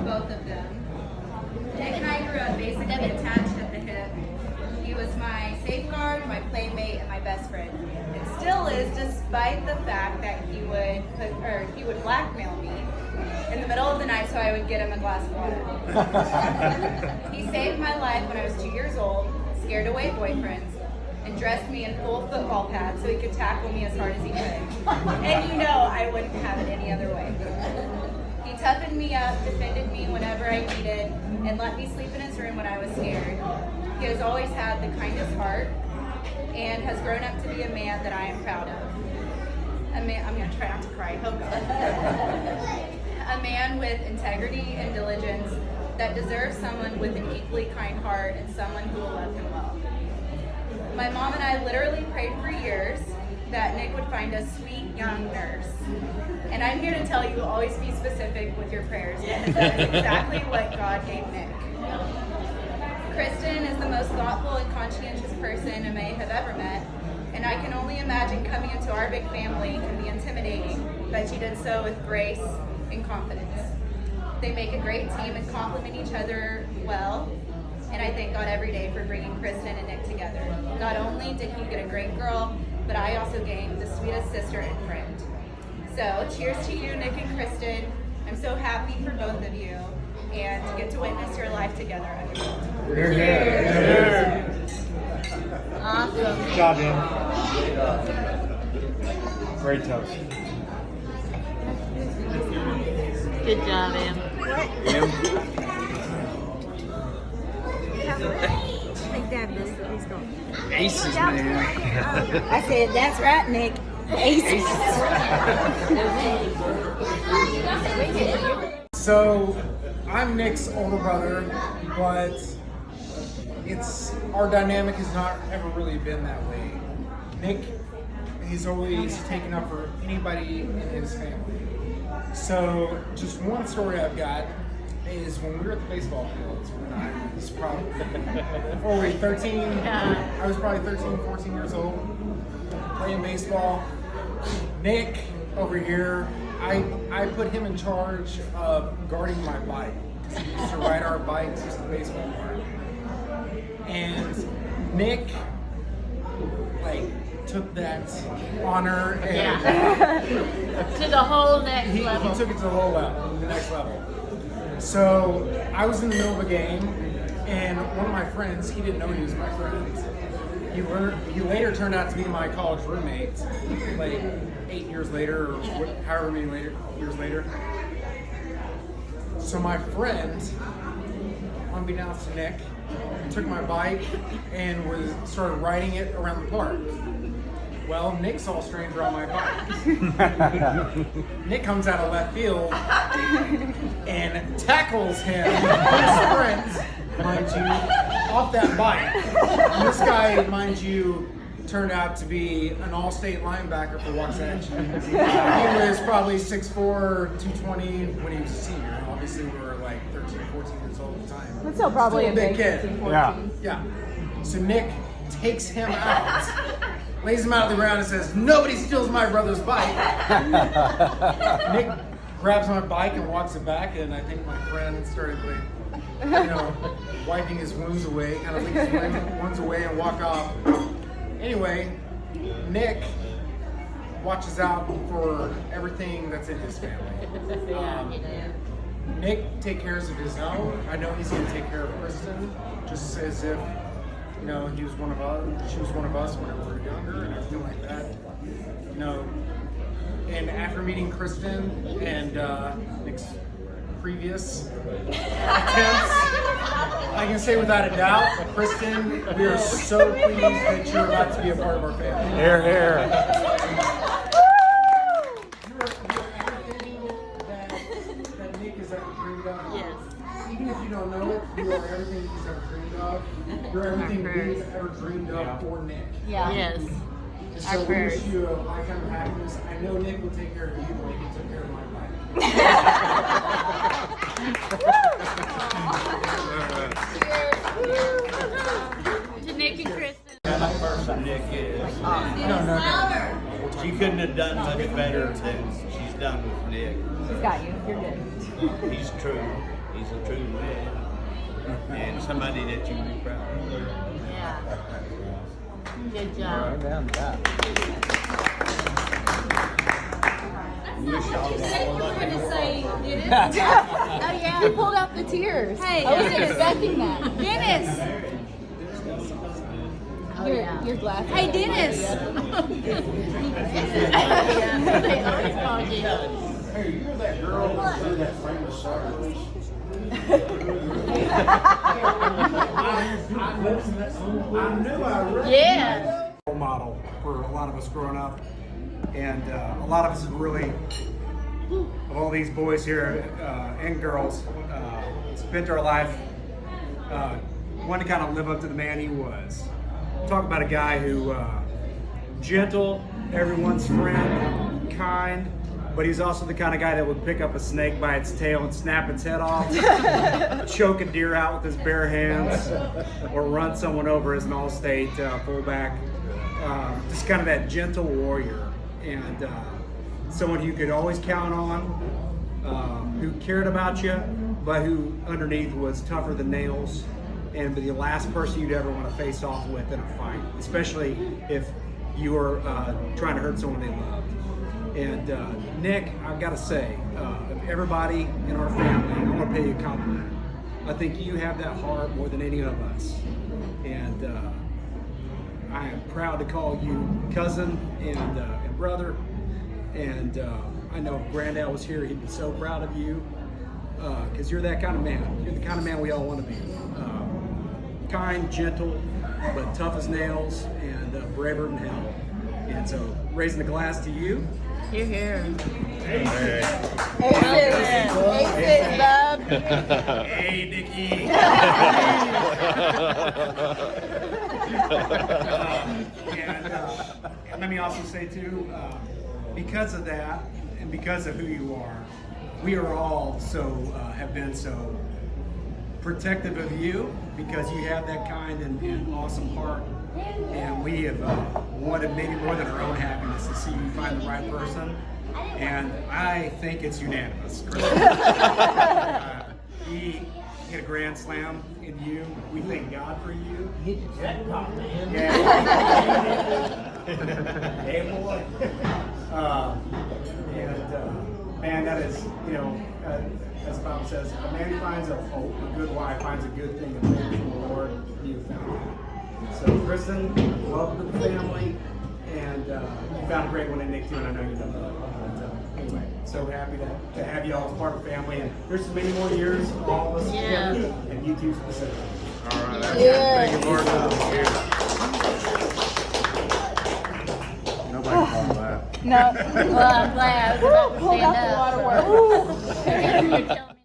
both of them. Nick and I grew up basically attached at the hip. He was my safeguard, my playmate, and my best friend. It still is, despite the fact that he would blackmail me in the middle of the night so I would get him a glass of water. He saved my life when I was 2 years old, scared away boyfriends, and dressed me in full football pads so he could tackle me as hard as he could. And you know I wouldn't have it any other way. He toughened me up, defended me whenever I needed, and let me sleep in his room when I was scared. He has always had the kindest heart and has grown up to be a man that I am proud of. I'm going to try not to cry. Oh God. A man with integrity and diligence that deserves someone with an equally kind heart and someone who will love him well. My mom and I literally prayed for years that Nick would find a sweet young nurse. And I'm here to tell you, always be specific with your prayers, because that is exactly what God gave Nick. Kristin is the most thoughtful and conscientious person I may have ever met, and I can only imagine coming into our big family can be intimidating, but she did so with grace and confidence. They make a great team and complement each other well, and I thank God every day for bringing Kristin and Nick together. Not only did he get a great girl, but I also gained the sweetest sister and friend. So cheers to you, Nick and Kristin. I'm so happy for both of you and to get to witness your life together. Cheers. Awesome. Good job, Em. Great toast. Good job, Em. Aces, man. I said, that's right, Nick. Aces. So, I'm Nick's older brother, but our dynamic has not ever really been that way. Nick, he's always taken up for anybody in his family. So, just one story I've got is when we were at the baseball fields when I was probably, what were we, 13? I was probably 13, 14 years old, playing baseball. Nick, over here, I put him in charge of guarding my bike. He used to ride our bikes to the baseball park. And Nick, took that honor and to the whole next level. He took it to the next level. So I was in the middle of a game, and one of my friends, he didn't know he was my friend. He later turned out to be my college roommate, 8 years later, or however many years later. So my friend, unbeknownst to Nick, took my bike and started riding it around the park. Well, Nick saw a stranger on my bike. Nick comes out of left field and tackles him in sprint, mind you, off that bike. And this guy, mind you, turned out to be an all-state linebacker for Wasatch. He was probably 6'4", 220 when he was a senior. Obviously, we were 13, 14 years old at the time. That's still probably Still a big kid. 13, 14. Yeah. So Nick takes him out, lays him out on the ground and says, "Nobody steals my brother's bike." Nick grabs my bike and walks it back, and I think my friend started wiping his wounds away, kind of leave his wounds away and walk off. Anyway, Nick watches out for everything that's in his family. Nick takes care of his own. I know he's going to take care of Kristin, just as if he was one of us. She was one of us when we were younger, and everything like that. And after meeting Kristin and Nick's previous attempts, I can say without a doubt, Kristin, we are so pleased that you're about to be a part of our family. Here, here. You're everything that Nick has ever dreamed of. Yes. Even if you don't know it, you are everything he's ever dreamed of. You're everything we've ever dreamed of for Nick. Yeah. Yes. So we wish you a lifetime of happiness. I know Nick will take care of you like he took care of my life. To Nick and Kristin. That person Nick is. She couldn't have done much better than she's done with Nick. She's got you. You're good. He's true. He's a true man. And somebody that you can be proud of. Yeah. Good job. Down that. Oh yeah. He pulled out the tears. Hey, I wasn't expecting that. Dennis. Oh yeah. Your glasses. Hey, Dennis. They always call you. Hey, you're that girl that did that famous song. I knew I read Yeah. Role model for a lot of us growing up, and a lot of us have really, of all these boys here and girls, spent our life wanting to kind of live up to the man he was. Talk about a guy who gentle, everyone's friend, kind, but he's also the kind of guy that would pick up a snake by its tail and snap its head off, choke a deer out with his bare hands, or run someone over as an all-state fullback. Just kind of that gentle warrior, and someone you could always count on, who cared about you, but who underneath was tougher than nails, and be the last person you'd ever want to face off with in a fight, especially if you were trying to hurt someone they loved. And Nick, I've got to say, of everybody in our family, I want to pay you a compliment. I think you have that heart more than any of us. And I am proud to call you cousin and brother. And I know if Grandal was here, he'd be so proud of you, because you're that kind of man. You're the kind of man we all want to be. Kind, gentle, but tough as nails, and braver than hell. And so, raising a glass to you. Here, here. Aces, bub. Hey, Dickie. And let me also say too, because of that, and because of who you are, we are all have been so protective of you, because you have that kind and awesome heart. And we have wanted maybe more than our own happiness to see you find the right person. And I think it's unanimous. He hit a grand slam in you. We thank God for you. Hit the jackpot, man. Yeah. Hey, boy. Man, that is, as the Bible says, a man finds a good wife, finds a good thing and favor from the Lord, you found that. So, Kristin, love the family, and you found a great one in Nick too, and I know you know that. Anyway, so happy to have you all as part of the family, and there's so many more years, all of us together, and you two specifically. All right, that's Yeah. Thank you, Lord. Nobody called that. No. Well, I'm glad I was about to Hold stand out the up. waterworks. You're telling